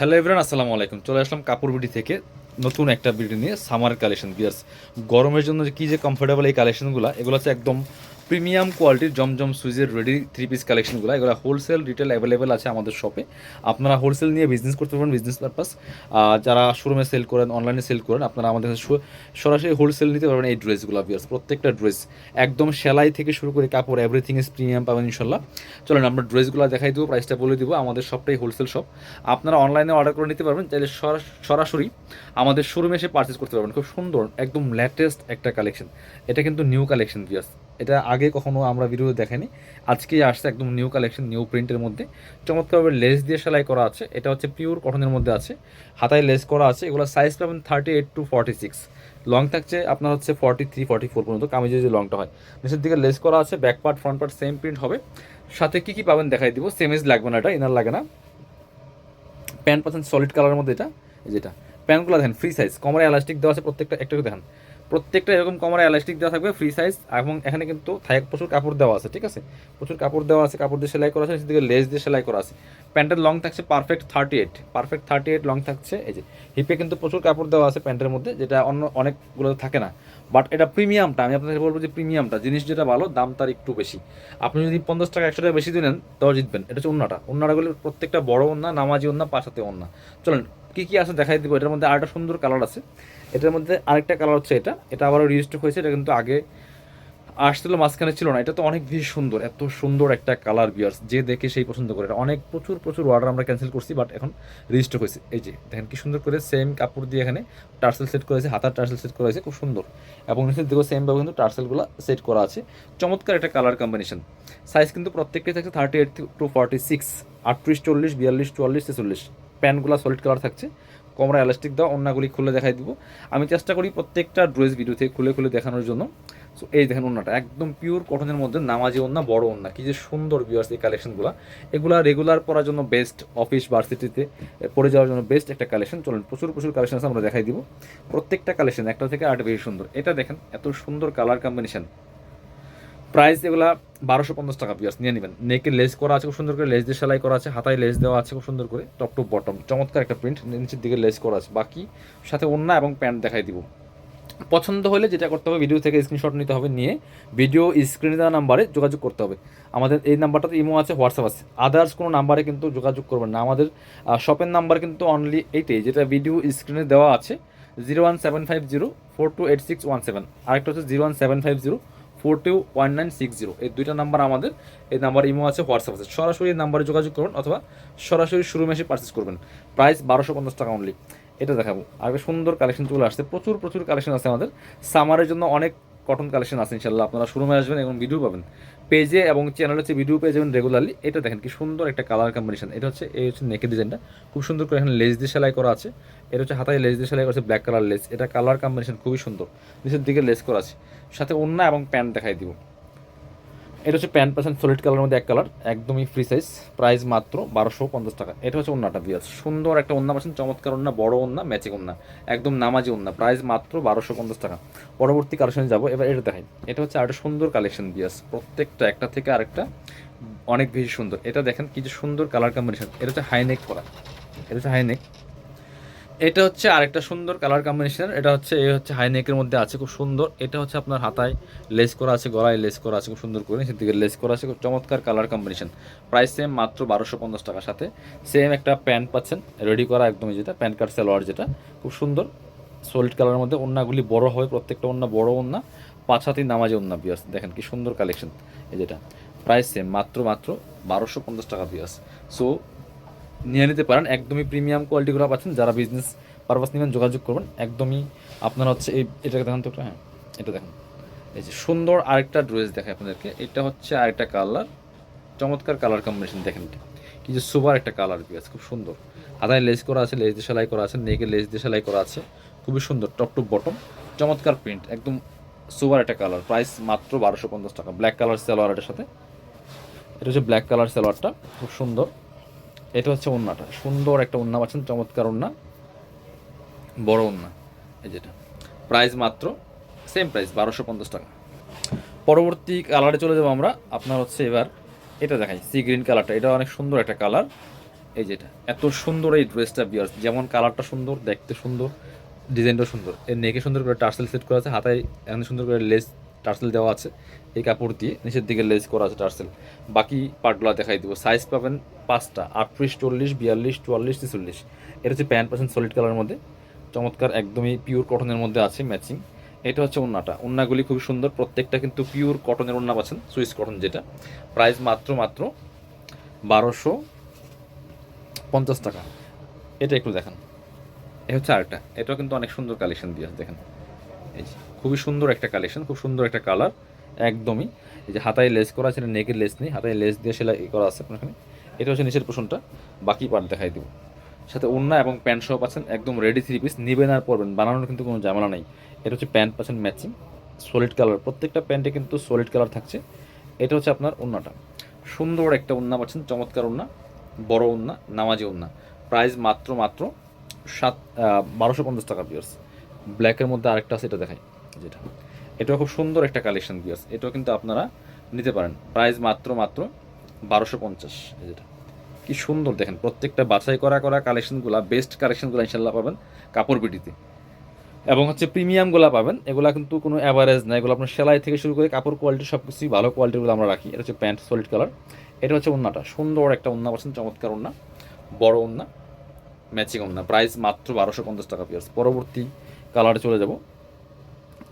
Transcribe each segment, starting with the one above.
Hello everyone, আসসালামু আলাইকুম। চলে আসলাম কাপড় বিডি থেকে নতুন একটা বিডি নিয়ে, সামার কালেকশন বিয়ার্স। গরমের জন্য যে কী যে কমফোর্টেবল এই কালেকশনগুলো, এগুলো হচ্ছে একদম প্রিমিয়াম কোয়ালিটির জমজম সুইজের রেডি থ্রি পিস কালেকশনগুলো। এগুলো হোলসেল রিটেল অ্যাভেলেবেল আছে আমাদের শপে। আপনারা হোলসেল নিয়ে বিজনেস করতে পারবেন, বিজনেস পারপাস। যারা শোরুমে সেল করেন, অনলাইনে সেল করেন, আপনারা আমাদের কাছে সরাসরি হোলসেল নিতে পারবেন এই ড্রেসগুলো বিয়ার্স। প্রত্যেকটা ড্রেস একদম সেলাই থেকে শুরু করে কাপড় এভরিথিং ইজ প্রিমিয়াম পাবেন ইনশাল্লাহ। চলেন আমরা ড্রেসগুলো দেখাই দেবো, প্রাইসটা বলে দিব। আমাদের সবটাই হোলসেল শপ, আপনারা অনলাইনে অর্ডার করে নিতে পারবেন, চাইলে সরাসরি আমাদের শোরুমে এসে পারচেস করতে পারবেন। খুব সুন্দর একদম লেটেস্ট একটা কালেকশন। এটা কিন্তু নিউ কালেকশন ভিউয়ার্স, এটা আগে কখনো আমরা ভিডিও দেখাইনি, আজকেই আসছে একদম নিউ কালেকশন, নিউ প্রিন্টের মধ্যে। চমৎকারভাবে লেস দিয়ে সেলাই করা আছে। এটা হচ্ছে পিওর কটনের মধ্যে আছে, হাতায় লেস করা আছে। এগুলো সাইজ পাবেন 38 to 46, লং থাকছে আপনার হচ্ছে 43 44 পর্যন্ত, কামিজের যে লংটা হয়। নিচের দিকে লেস করা আছে, back part front part same print হবে। সাথে কী কী পাবেন দেখাই দিব। সেমিজ লাগবে না, এটা ইনার লাগে না। প্যান্ট পাচ্ছেন সলিড কালারের মধ্যে, এটা যেটা প্যান্টগুলো দেখেন ফ্রি সাইজ, কমরে এলাস্টিক দেওয়া আছে প্রত্যেকটা, একটু দেখেন প্রত্যেকটা এরকম কমরে এলাস্টিক দেওয়া থাকবে, ফ্রি সাইজ। এবং এখানে কিন্তু প্রচুর কাপড় দেওয়া আছে, ঠিক আছে, প্রচুর কাপড় দেওয়া আছে, কাপড় দিয়ে সেলাই করা আছে, সেদিকে লেস দিয়ে সেলাই করা আছে। প্যান্টের লং থাকছে পারফেক্ট 38 লং থাকছে। এই যে হিপে কিন্তু প্রচুর কাপড় দেওয়া আছে প্যান্টের মধ্যে, যেটা অন্য অনেকগুলো থাকে না। বাট এটা প্রিমিয়ামটা, আমি আপনাকে বলবো যে প্রিমিয়ামটা জিনিস যেটা ভালো, দাম তার একটু বেশি। আপনি যদি 50 টাকা 100 টাকা বেশি দিলেন তাও জিতবেন। এটা হচ্ছে ওন্নাটাগুলো প্রত্যেকটা বড় ওন্না, নামাজি ওন্না, পাশাতে ওন্না। চলেন কী কী আছে দেখাই দিব। এটার মধ্যে আরেকটা সুন্দর কালার আছে। এটার মধ্যে আরেকটা কালার হচ্ছে এটা আবারও রিস্টক হয়েছে। এটা কিন্তু আগে আসছিল, মাঝখানে ছিল না। এটা তো অনেক বেশি সুন্দর, এত সুন্দর একটা কালার বিয়ার্স, যে দেখে সেই পছন্দ করে। এটা অনেক প্রচুর প্রচুর অর্ডার আমরা ক্যান্সেল করছি, বাট এখন রিস্টক হয়েছে। এই যে দেখেন কি সুন্দর করে সেম কাপড় দিয়ে এখানে টার্সেল সেট করেছে, হাতার টার্সেল সেট করা হয়েছে খুব সুন্দর। এবং নিচের দিকেও সেমভাবে কিন্তু টার্সেলগুলো সেট করা আছে। চমৎকার একটা কালার কম্বিনেশন। সাইজ কিন্তু প্রত্যেকটাই থাকছে 38 to 46, 38 40 42 44 46। প্যান্টগুলো সলিড কালার থাকছে, কোমরে এলাস্টিক দেওয়া। অন্যগুলি খুলে দেখাই দিব। আমি চেষ্টা করি প্রত্যেকটা ড্রেস ভিডিও থেকে খুলে খুলে দেখানোর জন্য। সো এই দেখেন ওন্নাটা একদম পিওর কটনের মধ্যে, নামাজি ওন্না, বড় ওন্না, কি যে সুন্দর ভিউয়ার্স এই কালেকশনগুলো। এগুলা রেগুলার পরার জন্য বেস্ট, অফিস ভার্সিটিতে পরে যাওয়ার জন্য বেস্ট একটা কালেকশন। চলুন প্রচুর প্রচুর কালেকশন আছে, আমরা দেখাই দিব প্রত্যেকটা কালেকশন একটা থেকে আরেকটা বেশি সুন্দর। এটা দেখেন এত সুন্দর কালার কম্বিনেশন। প্রাইস এগুলা 1250 টাকা ভিউয়ার্স, নিয়ে নেবেন। নেকে লেস করা আছে খুব সুন্দর করে, লেস দিয়ে সেলাই করা আছে, হাতায় লেস দেওয়া আছে খুব সুন্দর করে, টপ টু বটম চমৎকার একটা প্রিন্ট, নিচের দিকে লেস করা আছে। বাকি সাথে ওন্না এবং প্যান্ট দেখাই দিব। পছন্দ হলে যেটা করতে হবে, ভিডিও থেকে স্ক্রিনশট নিতে হবে, নিয়ে ভিডিও স্ক্রিনে দেওয়া নাম্বারে যোগাযোগ করতে হবে। আমাদের এই নাম্বারটাতে ইমো আছে, হোয়াটসঅ্যাপ আছে, আদার্স কোনো নাম্বারে কিন্তু যোগাযোগ করবেন না। আমাদের শপের নাম্বার কিন্তু অনলি এইটাই, যেটা ভিডিও স্ক্রিনে দেওয়া আছে, 01750 428617। আরেকটা হচ্ছে 01750 421960। এই দুইটা নাম্বার আমাদের। এই নাম্বার ইমো আছে, হোয়াটসঅ্যাপ আছে, সরাসরি এই নাম্বারে যোগাযোগ করবেন, অথবা সরাসরি শোরুমে এসে পারচেস করবেন। প্রাইস 1250 টাকা অনলি। এটা দেখাবো। আর একটা সুন্দর কালেকশন চলে আসছে, প্রচুর প্রচুর কালেকশন আছে আমাদের। সামারের জন্য অনেক কটন কালেকশন আছে ইনশাল্লাহ। আপনারা শোরুমে আসবেন এবং ভিডিও পাবেন পেজে, এবং চ্যানেল হচ্ছে ভিডিও পেয়ে যাবেন রেগুলারলি। এটা দেখেন কি সুন্দর একটা কালার কম্বিনেশন। এটা হচ্ছে এই হচ্ছে নেকের ডিজাইনটা, খুব সুন্দর করে এখানে লেস দিয়ে সেলাই করা আছে। এটা হচ্ছে হাতায় লেস দিয়ে সেলাই করা আছে, ব্ল্যাক কালার লেস। এটা কালার কম্বিনেশন খুবই সুন্দর, নিচের দিকে লেস করা আছে। সাথে ওন্না এবং প্যান্ট দেখাই দিব। এটা হচ্ছে প্যান্ট পাচ্ছেন সলিড কালারের মধ্যে এক কালার, একদমই ফ্রি সাইজ। প্রাইস মাত্র 1250 টাকা। এটা হচ্ছে ওন্নাটা বিয়াস, সুন্দর একটা ওন্না পাচ্ছেন, চমৎকার ওন্না, বড় ওন্না, ম্যাচিং ওন্না, একদম নামাজি ওন্না। প্রাইস মাত্র 1250 টাকা। পরবর্তী কালেকশনে যাবো। এবার এটা দেখাই। এটা হচ্ছে আরেকটা সুন্দর কালেকশন বিয়াস, প্রত্যেকটা একটা থেকে আরেকটা অনেক বেশি সুন্দর। এটা দেখেন কি যে সুন্দর কালার কম্বিনেশন। এটা হচ্ছে হাইনেক করা, এটা হচ্ছে হাইনেক। এটা হচ্ছে আরেকটা সুন্দর কালার কম্বিনেশন। এটা হচ্ছে এই হচ্ছে হাই নেকের মধ্যে আছে, খুব সুন্দর। এটা হচ্ছে আপনার হাতায় লেস করা আছে, গলায় লেস করা আছে খুব সুন্দর করে, সেদিকে লেস করা আছে, খুব চমৎকার কালার কম্বিনেশন। প্রাইস সেম মাত্র 1250 টাকার সাথে সেম একটা প্যান্ট পাচ্ছেন রেডি করা, একদমই যেটা প্যান্ট কাট সালোয়ার, যেটা খুব সুন্দর সলিড কালারের মধ্যে। ওন্নাগুলি বড় হবে, প্রত্যেকটা ওন্না বড় ওন্না, 5 হাতি নামাজে ওন্না বিয়াস। দেখেন কি সুন্দর কালেকশন এই যেটা। প্রাইস সেম মাত্র 1250 টাকা বিয়াস। সো নিয়ে নিতে পারেন, একদমই প্রিমিয়াম কোয়ালিটিগুলো পাচ্ছেন। যারা বিজনেস পারপাস নেবেন যোগাযোগ করবেন। একদমই আপনারা হচ্ছে এটা দেখেন তো একটা, হ্যাঁ এটা দেখেন, এই যে সুন্দর আরেকটা ড্রেস দেখায় আপনাদেরকে। এটা হচ্ছে আরেকটা কালার, চমৎকার কালার কম্বিনেশন দেখেন, কি যে সুপার একটা কালার বিয়াস, খুব সুন্দর। হাতায় লেস করা আছে, লেস দিয়ে সেলাই করা আছে, নেকে লেস দিয়ে সেলাই করা আছে, খুবই সুন্দর, টপ টু বটম চমৎকার প্রিন্ট, একদম সুপার একটা কালার। প্রাইস মাত্র 1250 টাকা। ব্ল্যাক কালার সালোয়ার এটার সাথে, এটা হচ্ছে ব্ল্যাক কালার সালোয়ারটা, খুব সুন্দর। এটা হচ্ছে ওন্নাটা, সুন্দর একটা ওন্না পাচ্ছেন, চমৎকার ওন্না, বড় ওন্না এই যেটা। প্রাইস মাত্র সেম প্রাইস 1250 টাকা। পরবর্তী কালারে চলে যাবো আমরা। আপনার হচ্ছে এবার এটা দেখাই, সি গ্রিন কালারটা। এটা অনেক সুন্দর একটা কালার, এই যেটা এত সুন্দর এই ড্রেসটা বিয়ার্স, যেমন কালারটা সুন্দর, দেখতে সুন্দর, ডিজাইনটা সুন্দর, এর নেকে সুন্দর করে টার্সেল সেট করা আছে, হাতায় এখানে সুন্দর করে লেস টার্সেল দেওয়া আছে এই কাপড় দিয়ে, নিচের দিকে লেস করা আছে টার্সেল। বাকি পার্টগুলো দেখাই দিব। সাইজ পাবেন 5টা, 38, 40, 42, 44, 43। এটা হচ্ছে প্যান্ট পাচ্ছেন সলিড কালারের মধ্যে, চমৎকার একদমই পিওর কটনের মধ্যে আছে ম্যাচিং। এটা হচ্ছে ওন্নাটা, ওন্নাগুলি খুব সুন্দর, প্রত্যেকটা কিন্তু পিওর কটনের ওন্না পাচ্ছেন, সুইস কটন যেটা। প্রাইস মাত্র 1250 টাকা। এটা একটু দেখান, এ হচ্ছে আরেকটা, এটাও কিন্তু অনেক সুন্দর কালেকশন দিয়ে দেখেন। এই যে খুবই সুন্দর একটা কালেকশন, খুব সুন্দর একটা কালার একদমই। এই যে হাতায় লেস করা আছে, নেকের লেস নেই, হাতায় লেস দিয়ে সেলাই করা আছে এখানে। এটা হচ্ছে নিচের পোষণটা, বাকি পার্ট দেখাই দেবো। সাথে ওড়না এবং প্যান্ট সহ পাচ্ছেন একদম রেডি 3 পিস, নিবেন আর পরবেন, বানানোর কিন্তু কোনো ঝামেলা নেই। এটা হচ্ছে প্যান্ট পাচ্ছেন ম্যাচিং সলিড কালার, প্রত্যেকটা প্যান্টে কিন্তু সলিড কালার থাকছে। এটা হচ্ছে আপনার ওড়নাটা, সুন্দর একটা ওড়না পাচ্ছেন, চমৎকার ওড়না, বড় ওড়না, নামাজি ওড়না। প্রাইস মাত্র 1250 টাকা পিয়ার্স। ব্ল্যাকের মধ্যে আরেকটা আছে, এটা দেখাই যেটা, এটাও খুব সুন্দর একটা কালেকশন পিয়ার্স, এটাও কিন্তু আপনারা নিতে পারেন। প্রাইস মাত্র 1250। যেটা কি সুন্দর দেখেন, প্রত্যেকটা বাছাই করা কালেকশনগুলো, বেস্ট কালেকশনগুলো ইনশাল্লাহ পাবেন কাপড় বিটিতে। এবং হচ্ছে প্রিমিয়ামগুলো পাবেন, এগুলো কিন্তু কোনো অ্যাভারেজ না, এগুলো আপনার সেলাই থেকে শুরু করে কাপড় কোয়ালিটি সব কিছুই ভালো কোয়ালিটিগুলো আমরা রাখি। এটা হচ্ছে প্যান্ট সলিড কালার। এটা হচ্ছে ওন্নাটা, সুন্দর একটা ওন্না পাচ্ছেন, চমৎকার ওন্না, বড় ওন্না, ম্যাচিং ওন্না। প্রাইস মাত্র 1250 টাকা পিয়ার্স। পরবর্তী কালারে চলে যাব,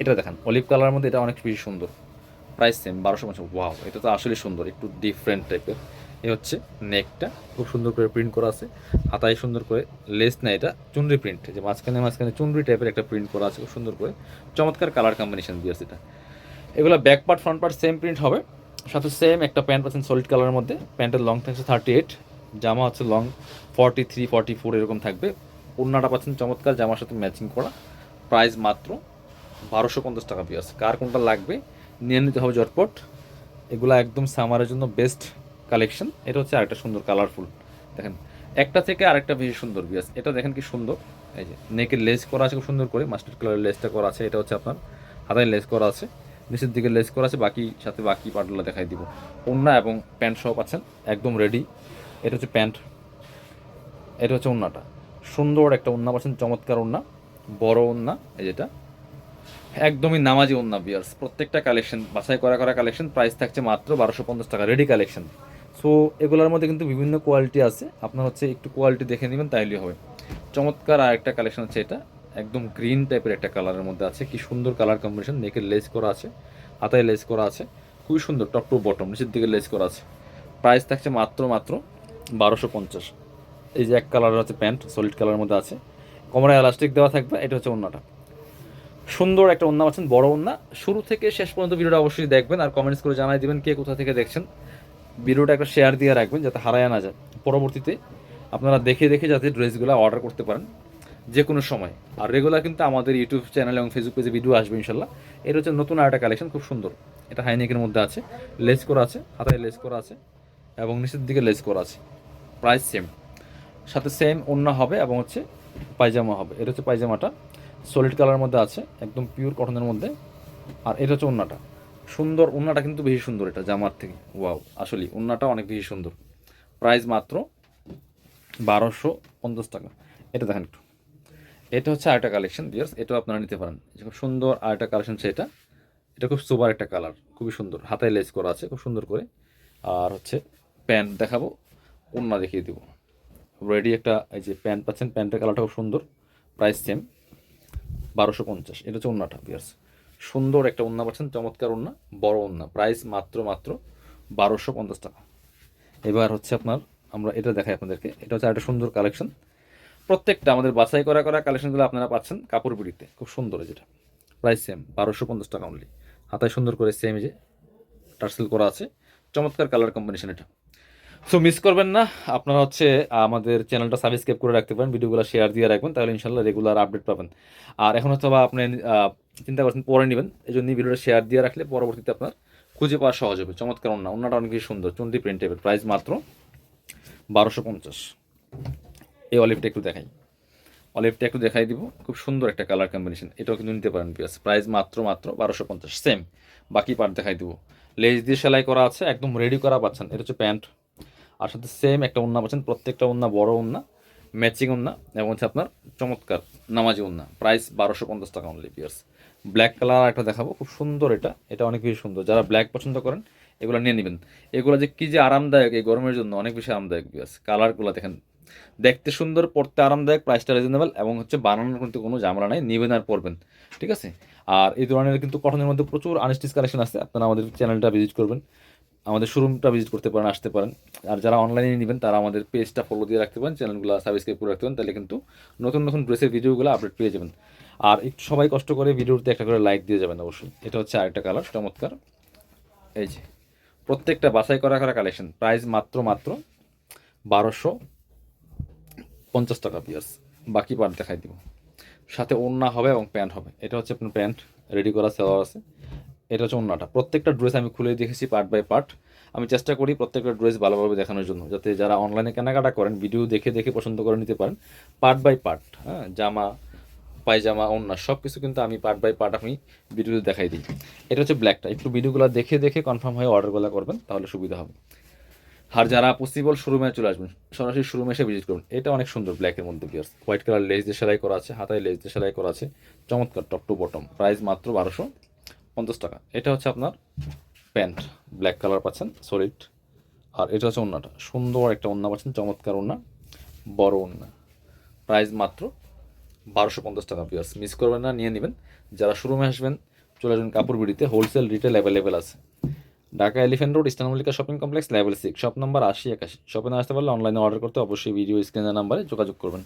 এটা দেখেন অলিভ কালারের মধ্যে, এটা অনেক বেশি সুন্দর। Price same 1250। ওয়াও, এটা তো আসলে সুন্দর, একটু ডিফারেন্ট টাইপের। এ হচ্ছে নেকটা খুব সুন্দর করে প্রিন্ট করা আছে, হাতায় সুন্দর করে লেস না, এটা চুনরি প্রিন্ট, যে মাঝখানে মাঝখানে চুনরি টাইপের একটা প্রিন্ট করা আছে খুব সুন্দর করে, চমৎকার কালার কম্বিনেশন দিয়েছে এটা। এগুলো back part front part same print হবে, সাথে সেম একটা প্যান্ট পাচ্ছেন সলিড কালারের মধ্যে। প্যান্টের লং থাকছে 38, জামা হচ্ছে লং 43, 44 এরকম থাকবে। ওড়নাটা পাচ্ছেন চমৎকার, জামার সাথে ম্যাচিং করা। প্রাইস মাত্র 1250 টাকা পিয়ার্স। কার কোনটা লাগবে নিয়ে নিতে হবে ঝটপট, এগুলো একদম সামারের জন্য বেস্ট কালেকশন। এটা হচ্ছে আরেকটা সুন্দর কালারফুল, দেখেন একটা থেকে আরেকটা বেশি সুন্দর বিয়াস। এটা দেখেন কি সুন্দর, এই যে নেকের লেস করা আছে খুব সুন্দর করে, মাস্টার্ড কালারের লেসটা করা আছে। এটা হচ্ছে আপনার হাতায় লেস করা আছে, নিচের দিকে লেস করা আছে, বাকি সাথে বাকি পার্টগুলো দেখাই দিব। ওড়না এবং প্যান্ট সহ পাচ্ছেন একদম রেডি। এটা হচ্ছে প্যান্ট, এটা হচ্ছে ওড়নাটা, সুন্দর একটা ওড়না পাচ্ছেন, চমৎকার ওড়না, বড় ওড়না। এই যেটা একদমই নামাজি ওন্না বিয়ার্স, প্রত্যেকটা কালেকশন বাছাই করা কালেকশন। প্রাইস থাকছে মাত্র 1250 টাকা, রেডি কালেকশন। সো এগুলোর মধ্যে কিন্তু বিভিন্ন কোয়ালিটি আছে, আপনার হচ্ছে একটু কোয়ালিটি দেখে নেবেন তাইলেই হবে। চমৎকার আর একটা কালেকশন হচ্ছে এটা, একদম গ্রিন টাইপের একটা কালারের মধ্যে আছে, কি সুন্দর কালার কম্বিনেশন। নেকের লেস করা আছে, হাতায় লেস করা আছে, খুবই সুন্দর, টপ টু বটম নিচের দিকে লেস করা আছে। প্রাইস থাকছে মাত্র 1250। এই যে এক কালারের হচ্ছে প্যান্ট সলিড কালারের মধ্যে আছে, কোমরে এলাস্টিক দেওয়া থাকবে। এটা হচ্ছে ওন্নাটা, সুন্দর একটা ওন্না পাচ্ছেন, বড় ওন্না। শুরু থেকে শেষ পর্যন্ত ভিডিওটা অবশ্যই দেখবেন, আর কমেন্টস করে জানাই দিবেন কে কোথা থেকে দেখছেন। ভিডিওটা একটা শেয়ার দিয়ে রাখবেন যাতে হারায় না যায়, পরবর্তীতে আপনারা দেখে দেখে যাতে ড্রেসগুলো অর্ডার করতে পারেন যে কোনো সময়। আর রেগুলার কিন্তু আমাদের ইউটিউব চ্যানেল এবং ফেসবুক পেজে ভিডিও আসবে ইনশাল্লাহ। এটা হচ্ছে নতুন আরেকটা কালেকশন, খুব সুন্দর। এটা হাইনেকের মধ্যে আছে, লেস করা আছে, হাতায় লেস করা আছে এবং নিচের দিকে লেস করা আছে। প্রাইস সেম, সাথে সেম ওন্না হবে এবং হচ্ছে পায়জামা হবে। এটা হচ্ছে পায়জামাটা, সলিড কালারের মধ্যে আছে, একদম পিওর কটনের মধ্যে। আর এটা হচ্ছে ওন্নাটা, সুন্দর ওন্নাটা কিন্তু বেশি সুন্দর এটা জামার থেকে। ওয়াও, আসলে ওন্নাটা অনেক বেশি সুন্দর। প্রাইস মাত্র 1250 টাকা। এটা দেখেন একটু, এটা হচ্ছে আরেকটা কালেকশন বিয়ার্স, এটাও আপনারা নিতে পারেন। খুব সুন্দর আরেকটা কালেকশন হচ্ছে এটা, এটা খুব সুপার একটা কালার, খুবই সুন্দর, হাতায় লেস করা আছে খুব সুন্দর করে। আর হচ্ছে প্যান্ট দেখাবো, ওন্না দেখিয়ে দেবো। রেডি একটা এই যে প্যান্ট পাচ্ছেন, প্যান্টের কালারটা খুব সুন্দর। Price same 1250। এটা হচ্ছে ওন্নাটা বিয়ার্স, সুন্দর একটা ওন্না পাচ্ছেন, চমৎকার ওন্না, বড় ওন্না। প্রাইস মাত্র 1250 টাকা। এবার হচ্ছে আপনার আমরা এটা দেখাই আপনাদেরকে, এটা হচ্ছে একটা সুন্দর কালেকশন। প্রত্যেকটা আমাদের বাছাই করা কালেকশনগুলো আপনারা পাচ্ছেন কাপড় বিড়িতে, খুব সুন্দর। যেটা প্রাইস সেম 1250 টাকা অনলি, হাতায় সুন্দর করে সেম যে টার্সেল করা আছে, চমৎকার কালার কম্বিনেশন এটা। সো মিস করবেন না, আপনারা হচ্ছে আমাদের চ্যানেলটা সাবস্ক্রাইব করে রাখতে পারেন, ভিডিওগুলো শেয়ার দিয়ে রাখবেন, তাহলে ইনশাল্লাহ রেগুলার আপডেট পাবেন। আর এখন হয়তো বা আপনি চিন্তা করছেন পরে নেবেন, এই জন্য ভিডিওটা শেয়ার দিয়ে রাখলে পরবর্তীতে আপনার খুঁজে পাওয়া সহজ হবে। চমৎকার ওন্নাটা অনেক বেশি সুন্দর, চুন্ডি প্রিন্ট টাইপের। প্রাইস মাত্র 1250। এই অলিভটা একটু দেখাই, অলিভটা একটু দেখাই দিব, খুব সুন্দর একটা কালার কম্বিনেশন, এটাও কিন্তু নিতে পারেন পিয়াস। প্রাইস মাত্র 1250 সেম। বাকি পার্ট দেখাই দিব, লেজ দিয়ে সেলাই করা আছে, একদম রেডি করা পাচ্ছেন। এটা হচ্ছে প্যান্ট, আর সাথে সেম একটা ওড়না পাচ্ছেন, প্রত্যেকটা ওড়না বড় ওড়না, ম্যাচিং ওড়না এবং হচ্ছে আপনার চমৎকার নামাজি ওড়না। প্রাইস 1250 টাকা অনলি পিয়ার্স। ব্ল্যাক কালার একটা দেখাবো, খুব সুন্দর, এটা অনেক বেশি সুন্দর। যারা ব্ল্যাক পছন্দ করেন এগুলো নিয়ে নেবেন। এগুলো যে কী যে আরামদায়ক এই গরমের জন্য, অনেক বেশি আরামদায়ক পিয়ার্স। কালারগুলো দেখেন, দেখতে সুন্দর, পড়তে আরামদায়ক, প্রাইসটা রিজনেবল এবং হচ্ছে বানানোর কিন্তু কোনো ঝামেলা নাই, নেবেন আর পরবেন, ঠিক আছে। আর এই ধরনের কিন্তু কটনের মধ্যে প্রচুর আনস্টিচ কালেকশন আছে। আপনারা আমাদের চ্যানেলটা ভিজিট করবেন, আমাদের শোরুমটা ভিজিট করতে পারেন, আসতে পারেন। আর যারা অনলাইনে নেবেন তারা আমাদের পেজটা ফলো দিয়ে রাখতে পারেন, চ্যানেলগুলো সাবস্ক্রাইব করে রাখতে পারেন, তাহলে কিন্তু নতুন নতুন ড্রেসের ভিডিওগুলো আপডেট পেয়ে যাবেন। আর একটু সবাই কষ্ট করে ভিডিওতে একটা করে লাইক দিয়ে যাবেন অবশ্যই। এটা হচ্ছে আরেকটা কালার চমৎকার, এই যে প্রত্যেকটা বাছাই করা করা কালেকশন। প্রাইস মাত্র 1250 টাকা পিয়ার্স। বাকি পার্ট দেখাই দিব, সাথে ওড়না হবে এবং প্যান্ট হবে। এটা হচ্ছে আপনার প্যান্ট রেডি করা সেলার আছে, এটা হচ্ছে ওড়নাটা। প্রত্যেকটা ড্রেস আমি খুলে দেখেছি পার্ট বাই পার্ট। আমি চেষ্টা করি প্রত্যেকটা ড্রেস ভালোভাবে দেখানোর জন্য, যাতে যারা অনলাইনে কেনাকাটা করেন ভিডিও দেখে দেখে পছন্দ করে নিতে পারেন পার্ট বাই পার্ট। হ্যাঁ, জামা, পায়জামা, ওড়না সব কিছু কিন্তু আমি পার্ট বাই পার্ট আমি ভিডিওতে দেখাই দিই। এটা হচ্ছে ব্ল্যাকটা, একটু ভিডিওগুলো দেখে দেখে কনফার্ম হয়ে অর্ডারগুলো করবেন, তাহলে সুবিধা হবে। আর যারা পসিবল শোরুমে চলে আসবেন, সরাসরি শোরুমে এসে ভিজিট করুন। এটা অনেক সুন্দর ব্ল্যাকের মধ্যে পিয়ার্স, হোয়াইট কালার লেস দিয়ে সেলাই করা আছে, হাতায় লেস দিয়ে সেলাই করা আছে, চমৎকার টপ টু বটম। প্রাইস মাত্র 1250 টাকা। এটা হচ্ছে আপনার প্যান্ট, ব্ল্যাক কালার পাচ্ছেন সলিড। আর এটা হচ্ছে ওড়নাটা, সুন্দর একটা ওড়না পাচ্ছেন, চমৎকার ওড়না, বড় ওড়না। প্রাইস মাত্র 1250 টাকা পিয়ার্স। মিস করবেন না, নিয়ে নেবেন। যারা শোরুমে আসবেন চলে আসবেন কাপড় বিডিতে, হোলসেল রিটেল অ্যাভেলেবেল আছে। Dhaka elephant road, eastern Mallika shopping complex, level 6, shop number 80-81। শপে না আসতে পারলে অনলাইনে অর্ডার করতে অবশ্যই ভিডিও স্ক্রিনের নাম্বারে যোগাযোগ করবেন।